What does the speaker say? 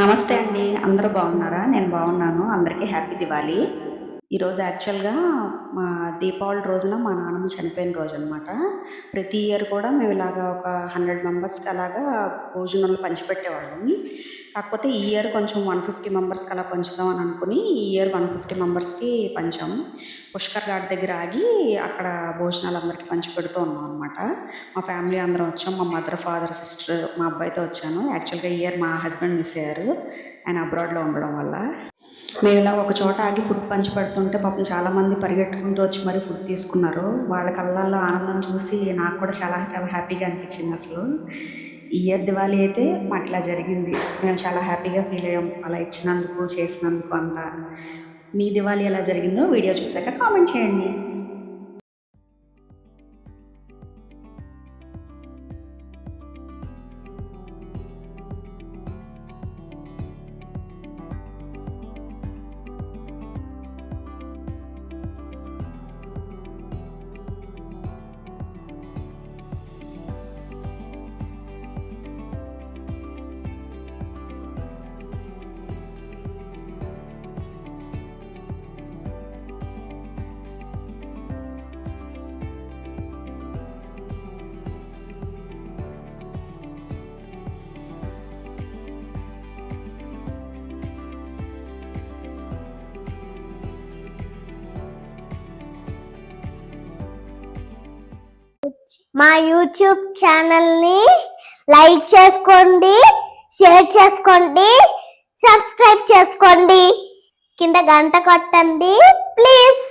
నమస్తే అండి. అందరూ బాగున్నారా? నేను బాగున్నాను. అందరికీ హ్యాపీ దివాళీ. ఈరోజు యాక్చువల్‌గా మా దీపావళి రోజున మా నాన్నమ్మ చనిపోయిన రోజనమాట. ప్రతి ఇయర్ కూడా మేము ఇలాగా ఒక 100 మెంబర్స్‌కి అలాగా భోజనాలు పంచిపెట్టేవాళ్ళం. కాకపోతే ఈ ఇయర్ కొంచెం 150 మెంబర్స్‌కి అలా పంచుదాం అని అనుకుని, ఈ ఇయర్ 150 మెంబర్స్‌కి పంచాం. పుష్కర్ ఘాట్ దగ్గర ఆగి అక్కడ భోజనాలు అందరికి పంచిపెడుతూ ఉన్నాం అనమాట. మా ఫ్యామిలీ అందరం వచ్చాం. మా మదర్, ఫాదర్, సిస్టర్, మా అబ్బాయితో వచ్చాను. యాక్చువల్‌గా ఈ ఇయర్ మా హస్బెండ్ మిస్ అయ్యారు. ఆయన అబ్రాడ్‌లో ఉండడం వల్ల. మేము ఇలా ఒక చోట ఆగి ఫుడ్ పంచిపెడుతుంటే పాపం చాలామంది పరిగెట్టుకుంటూ వచ్చి మరీ ఫుడ్ తీసుకున్నారు. వాళ్ళ కళ్ళల్లో ఆనందం చూసి నాకు కూడా చాలా చాలా హ్యాపీగా అనిపించింది అసలు. ఈ ఇయర్ దివాళీ అయితే మాకిలా జరిగింది. మేము చాలా హ్యాపీగా ఫీల్ అయ్యాం. అలా ఇచ్చినందుకు, చేసినందుకు అంతా. మీ దివాళీ ఎలా జరిగిందో వీడియో చూసాక కామెంట్ చేయండి. మా యూట్యూబ్ ఛానల్ ని లైక్ చేసుకోండి, షేర్ చేసుకోండి, సబ్స్క్రైబ్ చేసుకోండి, కింద గంట కొట్టండి ప్లీజ్.